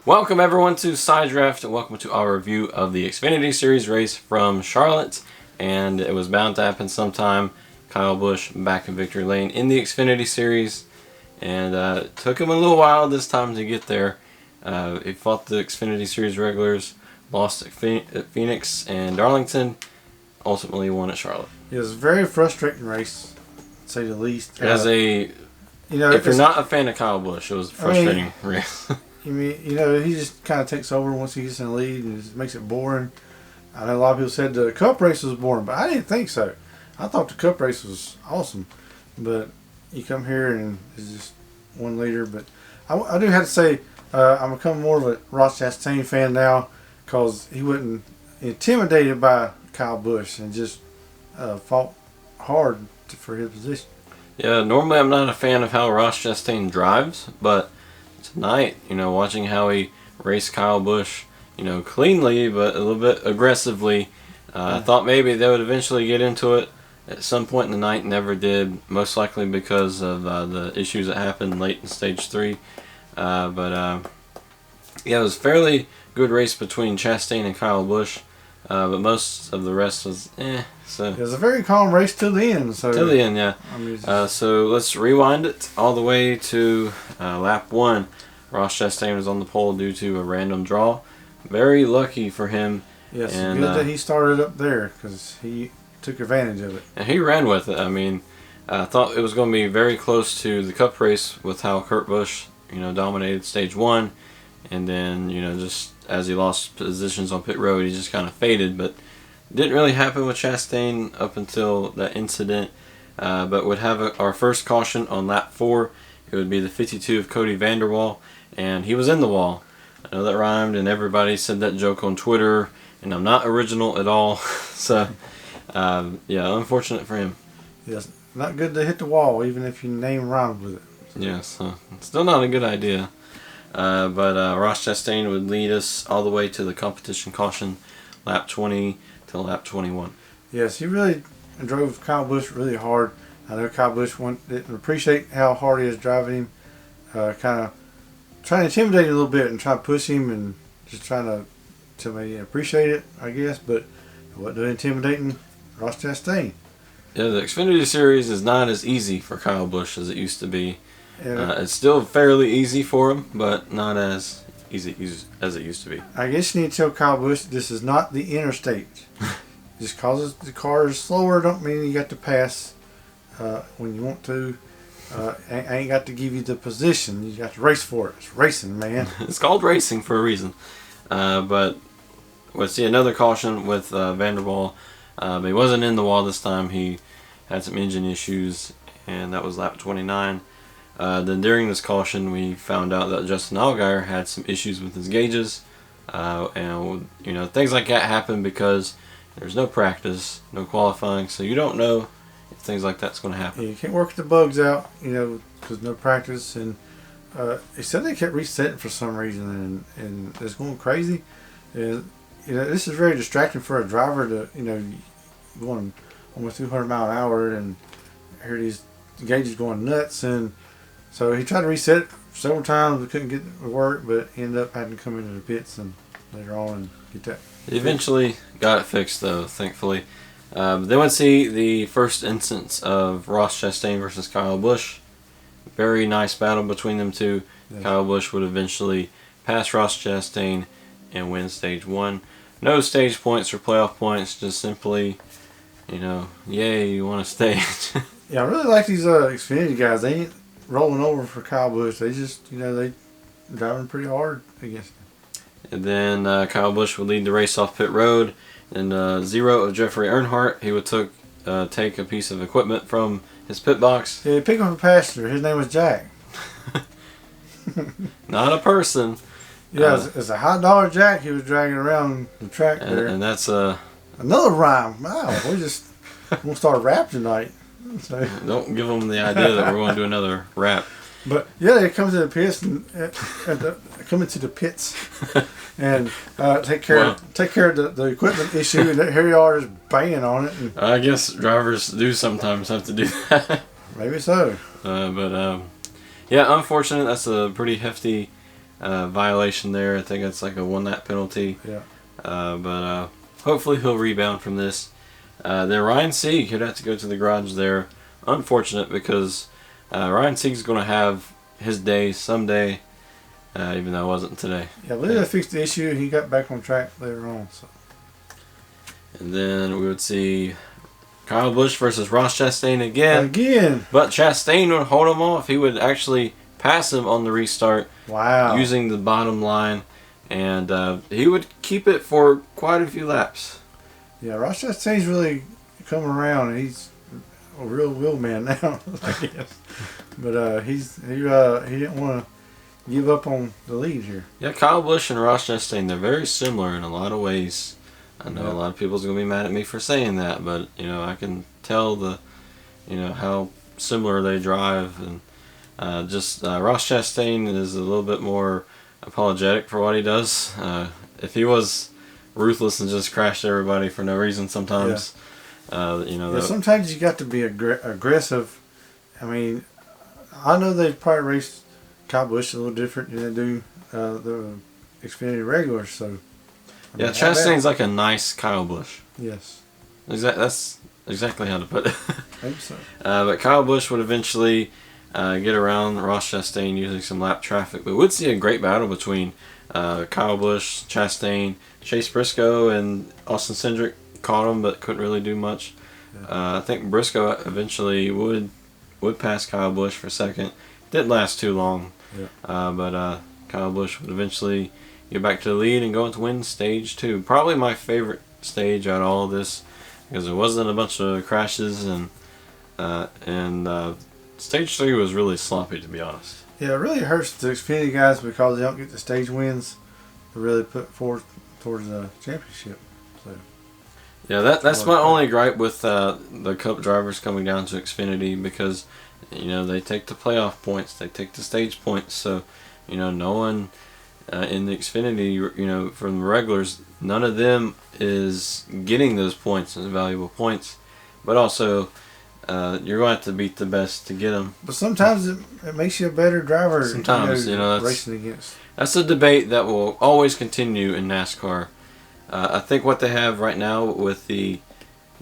Welcome everyone to Side Draft, and welcome to our review of the Xfinity Series race from Charlotte. And it was bound to happen sometime. Kyle Busch back in victory lane in the Xfinity Series, and it took him a little while this time to get there. He fought the Xfinity Series regulars, lost at Phoenix and Darlington, ultimately won at Charlotte. It was a very frustrating race, to say the least. If you're not a fan of Kyle Busch, it was a frustrating race. He just kind of takes over once he gets in the lead and just makes it boring. I know a lot of people said the Cup race was boring, but I didn't think so. I thought the Cup race was awesome, but you come here and it's just one leader. But I do have to say I'm becoming more of a Ross Chastain fan now because he wasn't intimidated by Kyle Busch and just fought hard for his position. Yeah, normally I'm not a fan of how Ross Chastain drives, but tonight, watching how he raced Kyle Busch, cleanly but a little bit aggressively. I thought maybe they would eventually get into it at some point in the night. Never did, most likely because of the issues that happened late in stage 3. It was a fairly good race between Chastain and Kyle Busch, but most of the rest was So it was a very calm race till the end. Till the end, yeah. So let's rewind it all the way to lap 1. Ross Chastain was on the pole due to a random draw. Very lucky for him. Yes, and good that he started up there because he took advantage of it. And he ran with it. I thought it was going to be very close to the Cup race with how Kurt Busch, dominated stage 1. And then, just as he lost positions on pit road, he just kind of faded. But it didn't really happen with Chastain up until that incident. But would have our first caution on lap 4. It would be the 52 of Cody Vanderwall. And he was in the wall. I know that rhymed, and everybody said that joke on Twitter. And I'm not original at all. So, unfortunate for him. Yes, not good to hit the wall, even if your name rhymes with it. Yes, still not a good idea. But Ross Chastain would lead us all the way to the competition caution, lap 20 to lap 21. Yes, he really drove Kyle Busch really hard. I know Kyle Busch didn't appreciate how hard he was driving him, kind of trying to intimidate him a little bit and try to push him and just trying to maybe appreciate it, I guess. But it wasn't intimidating Ross Chastain. Yeah, the Xfinity Series is not as easy for Kyle Busch as it used to be. It's still fairly easy for him, but not as easy as it used to be. I guess you need to tell Kyle Busch this is not the interstate. Just because the car is slower don't mean you got to pass when you want to. I ain't got to give you the position. You got to race for it. It's racing, man. It's called racing for a reason. But we'll see another caution with Vanderwall. But he wasn't in the wall this time. He had some engine issues, and that was lap 29. Then during this caution, we found out that Justin Allgaier had some issues with his gauges. And things like that happen because there's no practice, no qualifying, so you don't know if things like that's going to happen. Yeah, you can't work the bugs out, because no practice. And he said they kept resetting for some reason, and it's going crazy. And, this is very distracting for a driver to, going almost 200 mile an hour and hear these gauges going nuts. And so he tried to reset it several times, but couldn't get it to work, but ended up having to come into the pits and later on and get that. He eventually got it fixed, though, thankfully. Then we'd see the first instance of Ross Chastain versus Kyle Busch. Very nice battle between them two. Yes. Kyle Busch would eventually pass Ross Chastain and win stage 1. No stage points or playoff points, just simply, yay, you won a stage. Yeah, I really like these Xfinity guys. They ain't rolling over for Kyle Busch. They just, they driving pretty hard against him. And then Kyle Busch would lead the race off pit road. And 0 of Jeffrey Earnhardt, he would take a piece of equipment from his pit box. Yeah, he picked up a passenger. His name was Jack. Not a person. Yeah, it's a hot dollar Jack he was dragging around the track there. And that's another rhyme. Wow, we're gonna start a rap tonight. So. Don't give them the idea that we're going to do another rap. But yeah, they come to the pits and come into the pits and take care of the equipment issue. And here you are just banging on it. And I guess drivers do sometimes have to do that. Maybe so. Yeah, unfortunate. That's a pretty hefty violation there. I think it's like a 1 lap penalty. Yeah. But hopefully he'll rebound from this. Then Ryan Sieg, he'd have to go to the garage there. Unfortunate because Ryan Sieg's going to have his day someday, even though it wasn't today. Yeah, I believe they fixed the issue. He got back on track later on. So. And then we would see Kyle Busch versus Ross Chastain again. Again. But Chastain would hold him off. He would actually pass him on the restart. Wow. Using the bottom line. And he would keep it for quite a few laps. Yeah, Ross Chastain's really coming around, and he's a real wheelman now, I guess. But he didn't want to give up on the lead here. Yeah, Kyle Busch and Ross Chastain, they're very similar in a lot of ways. I know a lot of people's going to be mad at me for saying that, but, I can tell how similar they drive. And Ross Chastain is a little bit more apologetic for what he does. If he was ruthless and just crashed everybody for no reason sometimes, sometimes you got to be aggressive. I mean, I know they probably raced Kyle Busch a little different than they do the Xfinity regulars, so... Chastain's like a nice Kyle Busch. Yes. That's exactly how to put it. I think so. But Kyle Busch would eventually get around Ross Chastain using some lap traffic. But we would see a great battle between Kyle Busch, Chastain, Chase Briscoe, and Austin Cindric. Caught him, but couldn't really do much. Yeah. I think Briscoe eventually would pass Kyle Busch for second. Didn't last too long. Yeah. But Kyle Busch would eventually get back to the lead and go on to win stage 2. Probably my favorite stage out of all of this, because there wasn't a bunch of crashes, and stage 3 was really sloppy, to be honest. Yeah, it really hurts the Xfinity guys because they don't get the stage wins to really put forth towards the championship. So. Yeah, that's my only gripe with the Cup drivers coming down to Xfinity, because they take the playoff points, they take the stage points, so no one in the Xfinity, from the regulars, none of them is getting those points and valuable points. But also, you're going to have to beat the best to get them. But sometimes it makes you a better driver. Sometimes, that's, racing against. That's a debate that will always continue in NASCAR. I think what they have right now with the,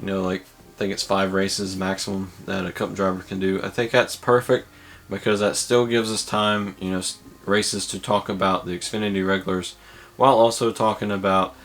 I think it's 5 races maximum that a Cup driver can do. I think that's perfect, because that still gives us time, races to talk about the Xfinity regulars, while also talking about,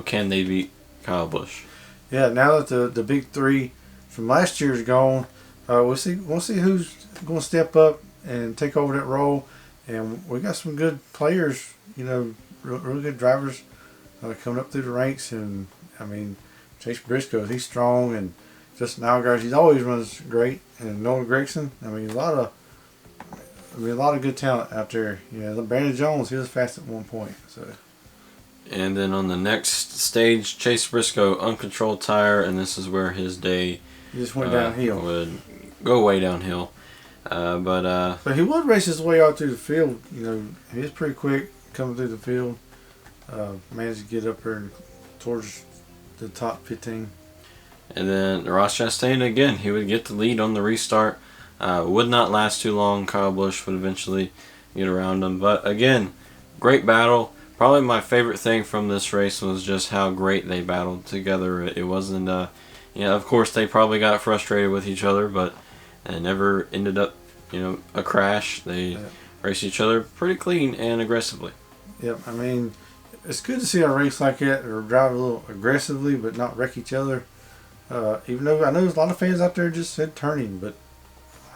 can they beat Kyle Busch? Yeah, now that the big 3 from last year is gone, we'll see who's going to step up and take over that role. And we got some good players, real good drivers coming up through the ranks. And I mean, Chase Briscoe, he's strong, and Justin Allgaier, he always runs great. And Noah Gragson, I mean, a lot of good talent out there. Brandon Jones, he was fast at one point. So. And then on the next stage, Chase Briscoe, uncontrolled tire, and this is where his day he just went downhill. Would go way downhill. But he would race his way out through the field. He was pretty quick coming through the field. Managed to get up there towards the top 15. And then Ross Chastain again, he would get the lead on the restart. Would not last too long. Kyle Busch would eventually get around him. But again, great battle. Probably my favorite thing from this race was just how great they battled together. It wasn't, of course they probably got frustrated with each other, but it never ended up, a crash. They raced each other pretty clean and aggressively. Yep, I mean, it's good to see a race like that, or drive a little aggressively, but not wreck each other. Even though I know there's a lot of fans out there just said turning, but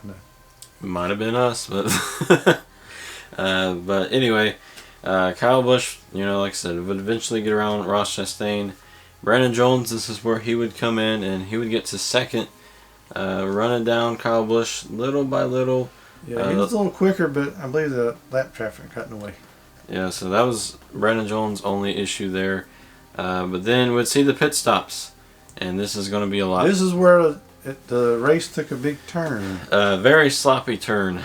I know. It might have been us, but but anyway, Kyle Busch, like I said, would eventually get around Ross Chastain. Brandon Jones, this is where he would come in, and he would get to second, running down Kyle Busch little by little. Yeah, he was a little quicker, but I believe the lap traffic got in the way. Yeah, so that was Brandon Jones' only issue there. But then we'd see the pit stops, and this is going to be a lot. This is where the race took a big turn. Very sloppy turn.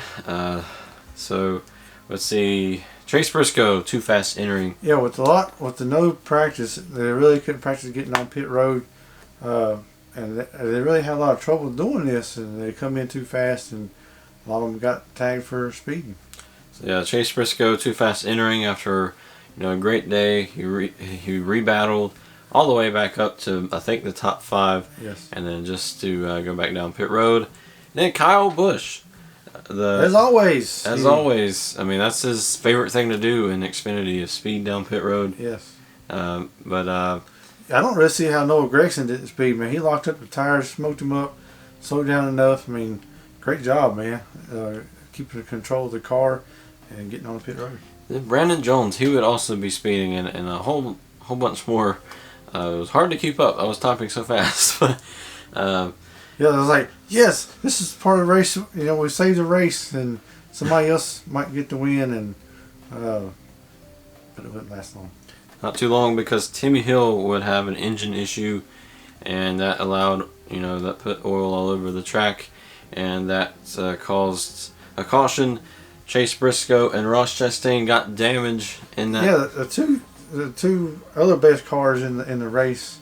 So let's see. Chase Briscoe, too fast entering. Yeah, with the no practice, they really couldn't practice getting on pit road, and they really had a lot of trouble doing this. And they come in too fast, and a lot of them got tagged for speeding. So, yeah, Chase Briscoe too fast entering after a great day. He rebattled all the way back up to I think the top 5. Yes. And then just to go back down pit road. And then Kyle Busch. As always. I mean, that's his favorite thing to do in Xfinity is speed down pit road. Yes. But I don't really see how Noah Gragson didn't speed, man. He locked up the tires, smoked him up, slowed down enough. I mean, great job, man. Keeping control of the car and getting on the pit road. Brandon Jones, he would also be speeding, and a whole bunch more. It was hard to keep up. I was typing so fast. Yeah, I was like, yes, this is part of the race. We saved the race, and somebody else might get the win, and but it wouldn't last long. Not too long because Timmy Hill would have an engine issue, and that allowed that put oil all over the track, and that caused a caution. Chase Briscoe and Ross Chastain got damage in that. Yeah, the two other best cars in the race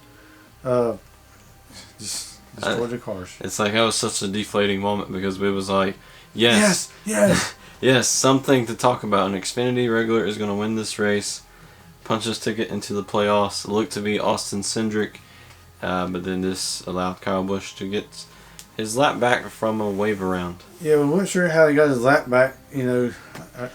just destroyed the cars. It's like that was such a deflating moment because it was like, yes, something to talk about. An Xfinity regular is going to win this race, punch his ticket into the playoffs. It looked to be Austin Cindric, but then this allowed Kyle Busch to get his lap back from a wave around. Yeah, we weren't sure how he got his lap back. I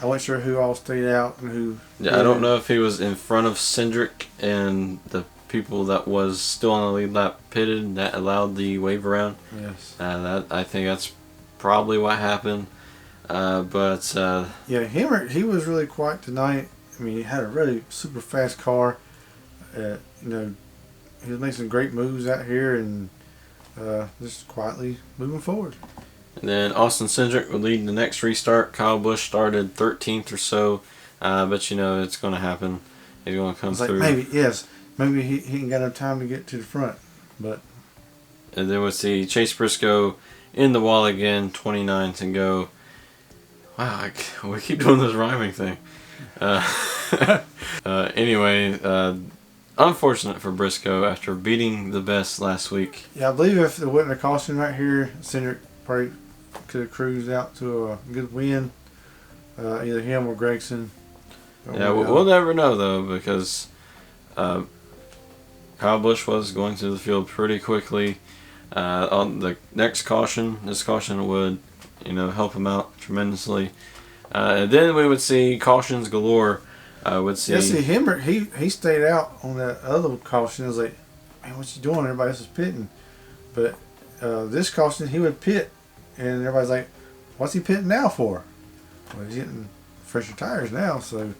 wasn't sure who all stayed out and who. Yeah, I don't know if he was in front of Cindric and the people that was still on the lead lap pitted that allowed the wave around. Yes. I think that's probably what happened. But yeah, he was really quiet tonight. I mean, he had a really super fast car. He was making some great moves out here and just quietly moving forward. And then Austin Cindric would lead the next restart. Kyle Busch started 13th or so, but it's going to happen. He's going to come through. Maybe he ain't got enough time to get to the front, but. And then we'll see Chase Briscoe in the wall again, 29 to go. Wow, we keep doing this rhyming thing. Anyway, unfortunate for Briscoe after beating the best last week. Yeah, I believe if there wasn't a caution right here, Cindric probably could have cruised out to a good win. Either him or Gragson. Yeah, we'll never know though because Kyle Busch was going to the field pretty quickly. On the next caution, this caution would help him out tremendously. And then we would see cautions galore. Hembert, he stayed out on that other caution. I was like, man, what's he doing? Everybody else is pitting. But this caution, he would pit. And everybody's like, what's he pitting now for? Well, he's getting fresher tires now. So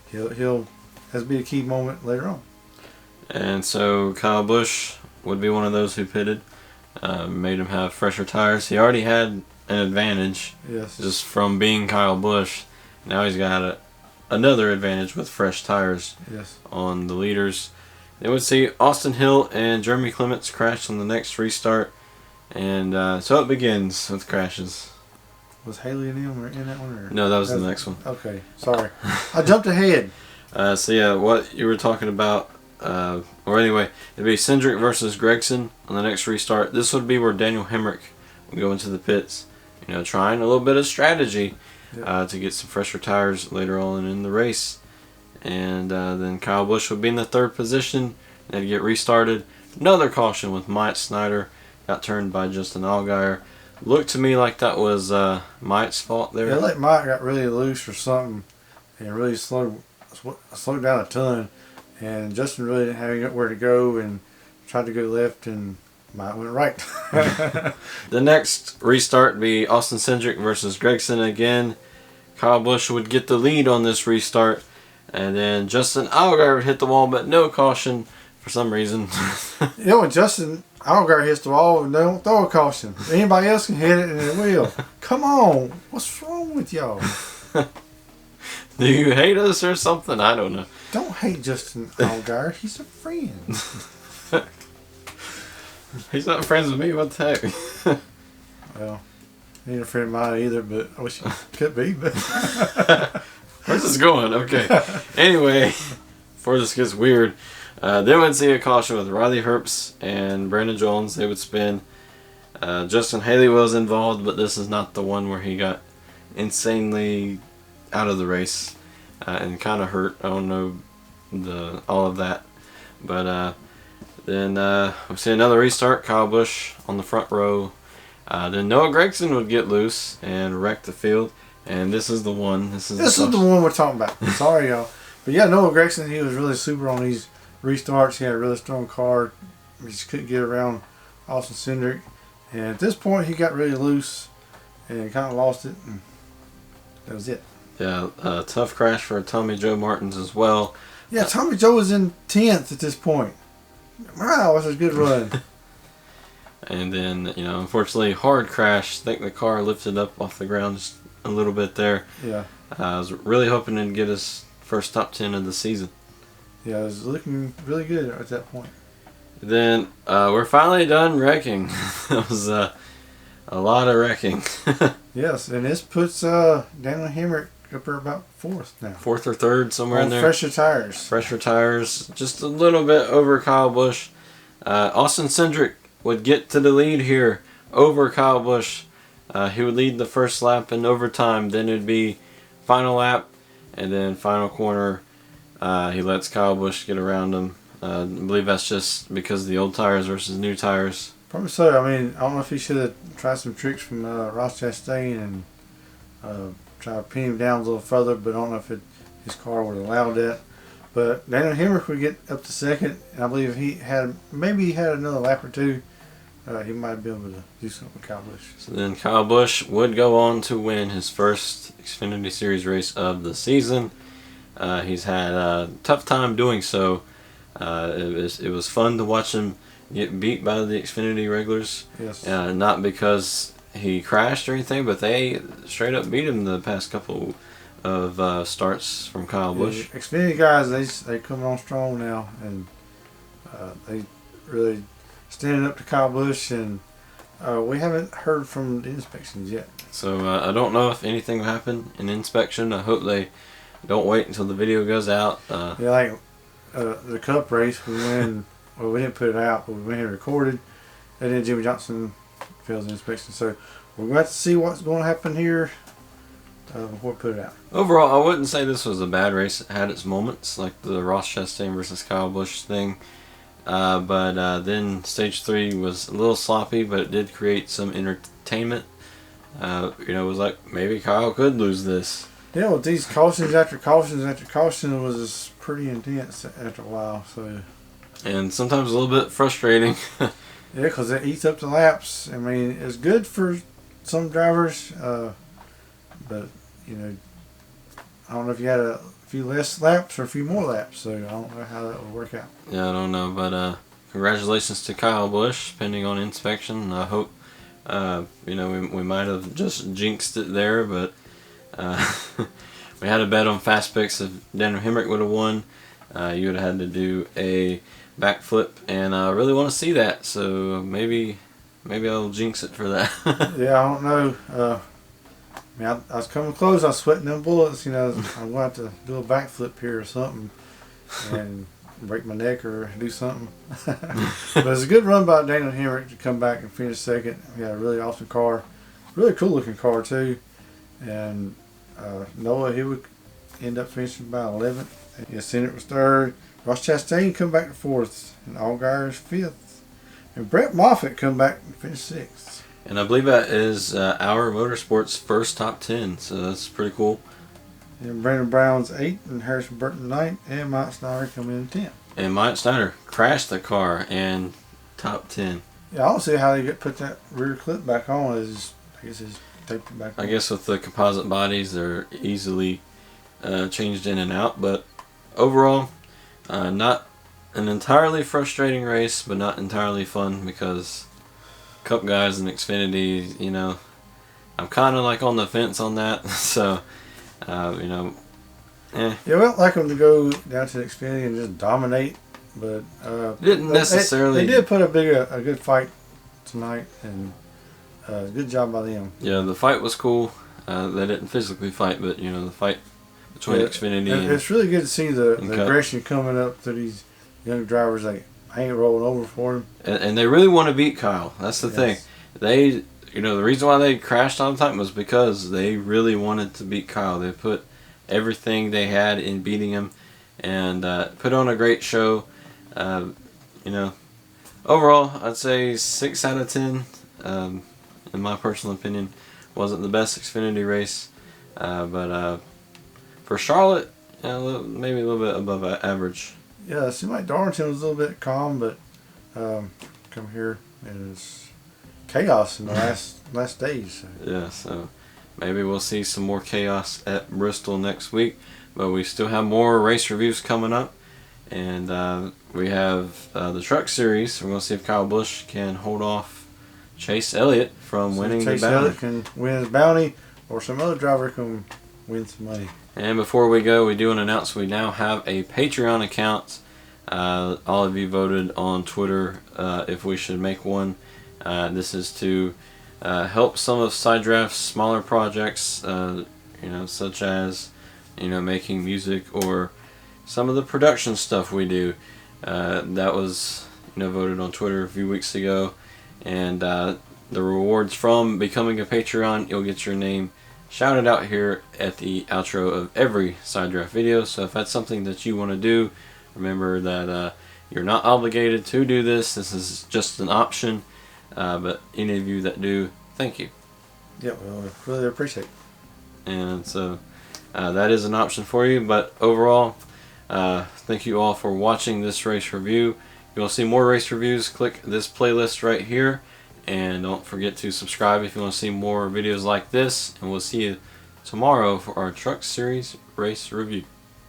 he'll has to be a key moment later on. And so Kyle Busch would be one of those who pitted. Made him have fresher tires. He already had an advantage just from being Kyle Busch. Now he's got another advantage with fresh tires on the leaders. Then we'd see Austin Hill and Jeremy Clements crash on the next restart. And so it begins with crashes. Was Haley and him in that one? Or? No, that was the next one. Okay, sorry. I jumped ahead. So yeah, what you were talking about, or anyway, it'd be Cindric versus Gragson on the next restart. This would be where Daniel Hemrick would go into the pits, trying a little bit of strategy to get some fresher tires later on in the race. And then Kyle Busch would be in the third position. They'd get restarted. Another caution with Myatt Snyder. Got turned by Justin Allgaier. Looked to me like that was Myatt's fault there. Yeah, like Myatt got really loose or something and really slowed down a ton. And Justin really didn't have anywhere to go and tried to go left and Myatt went right. The next restart would be Austin Cindric versus Gragson again. Kyle Busch would get the lead on this restart. And then Justin Allgaier would hit the wall, but no caution for some reason. When Justin Allgaier hits the wall, they don't throw a caution. Anybody else can hit it and it will. Come on. What's wrong with y'all? Do you hate us or something? I don't know. Don't hate Justin Allgaier. He's a friend. He's not friends with me. What the heck? Well, he ain't a friend of mine either, but I wish he could be. But where's this going? Okay. Anyway, before this gets weird, then we'd see a caution with Riley Herbst and Brandon Jones. They would spin. Justin Haley was involved, but this is not the one where he got insanely out of the race and kind of hurt. I don't know all of that, but then we see another restart. Kyle Busch on the front row. Then Noah Gragson would get loose and wreck the field. And this is the one. This is the one we're talking about. Sorry, y'all. But yeah, Noah Gragson, he was really super on these restarts. He had a really strong car. He just couldn't get around Austin Cindric. And at this point, he got really loose and kind of lost it. And that was it. Yeah, tough crash for Tommy Joe Martins as well. Yeah, Tommy Joe was in 10th at this point. Wow, that was a good run. And then, unfortunately, hard crash. I think the car lifted up off the ground just a little bit there. Yeah. I was really hoping to get his first top 10 of the season. Yeah, it was looking really good at that point. Then we're finally done wrecking. It was a lot of wrecking. Yes, and this puts Daniel Hemrick up there about 4th now. 4th or 3rd, somewhere in there. Fresher tires. Fresher tires. Just a little bit over Kyle Busch. Austin Cindric would get to the lead here over Kyle Busch. He would lead the first lap in overtime. Then it would be final lap and then final corner. He lets Kyle Busch get around him. I believe that's just because of the old tires versus new tires. Probably so. I mean, I don't know if he should have tried some tricks from Ross Chastain and try to pin him down a little further, but I don't know if his car would have allowed that. But Daniel Hemrick would get up to 2nd, and I believe he had another lap or two. He might be able to do something with Kyle Busch. So then Kyle Busch would go on to win his first Xfinity Series race of the season. He's had a tough time doing so. It was fun to watch him get beat by the Xfinity regulars. Yes. Not because he crashed or anything, but they straight up beat him the past couple of starts from Kyle Busch. Yeah, Xfinity guys, they coming on strong now, and they really standing up to Kyle Busch, and we haven't heard from the inspections yet. So I don't know if anything will happen in inspection. I hope they don't wait until the video goes out. Yeah, like the Cup race, we didn't put it out, but we went and recorded, and then Jimmy Johnson fails the inspection. So we're going to have to see what's going to happen here before we put it out. Overall, I wouldn't say this was a bad race. It had its moments, like the Ross Chastain versus Kyle Busch thing. But then stage 3 was a little sloppy, but it did create some entertainment. It was like maybe Kyle could lose this. Yeah, with these cautions after cautions after caution was pretty intense after a while. So. And sometimes a little bit frustrating. Yeah, because it eats up the laps. I mean, it's good for some drivers, but I don't know if you had a few less laps or a few more laps, so I don't know how that would work out. Yeah, I don't know, but congratulations to Kyle Busch, pending on inspection. I hope, we might have just jinxed it there, but we had a bet on Fast Picks. If Daniel Hemrick would have won, you would have had to do a backflip, and I really want to see that, so maybe I'll jinx it for that. Yeah, I don't know. I was coming close. I was sweating them bullets. I'm going to have to do a backflip here or something and break my neck or do something. But it's a good run by Daniel Hemrick to come back and finish 2nd. He had a really awesome car. Really cool looking car, too. And Noah, he would end up finishing by 11th. Cindric was 3rd. Ross Chastain come back to 4th. And Allgaier's 5th. And Brett Moffitt come back and finish 6th. And I believe that is our Motorsports first top 10, so that's pretty cool. And Brandon Brown's 8th, and Harrison Burton 9th, and Mike Snyder coming in 10th. And Mike Snyder crashed the car and top 10. Yeah, I don't see how they put that rear clip back on. I guess it's taped it back on. I guess with the composite bodies, they're easily changed in and out. But overall, not an entirely frustrating race, but not entirely fun because Cup guys and Xfinity, I'm kind of like on the fence on that. So, Yeah, we don't like them to go down to the Xfinity and just dominate, but didn't necessarily. They did put a good fight tonight, and good job by them. Yeah, the fight was cool. They didn't physically fight, but the fight between Xfinity and it's really good to see the aggression coming up to these young drivers. Like, I ain't rolling over for him. And they really want to beat Kyle. That's the thing. They, the reason why they crashed all the time was because they really wanted to beat Kyle. They put everything they had in beating him, and put on a great show. You know, overall, I'd say 6 out of 10. In my personal opinion, wasn't the best Xfinity race, but for Charlotte, maybe a little bit above average. Yeah, it seemed like Darlington was a little bit calm, but come here and it's chaos in the last days. So. Yeah, so maybe we'll see some more chaos at Bristol next week, but we still have more race reviews coming up, and we have the Truck Series. We're going to see if Kyle Busch can hold off Chase Elliott from winning the bounty. Chase Elliott can win his bounty, or some other driver can win some money. And before we go, we do want to announce we now have a Patreon account. All of you voted on Twitter if we should make one. This is to help some of Sidedraft's smaller projects, such as making music or some of the production stuff we do. That was voted on Twitter a few weeks ago, and the rewards from becoming a Patreon, you'll get your name shouted out here at the outro of every Sidedraft video. So if that's something that you want to do, remember that you're not obligated to do this. This is just an option. But any of you that do, thank you. Yeah, well, we really appreciate it. And so that is an option for you. But overall, thank you all for watching this race review. If you want to see more race reviews, click this playlist right here. And don't forget to subscribe if you want to see more videos like this. And we'll see you tomorrow for our Truck Series race review.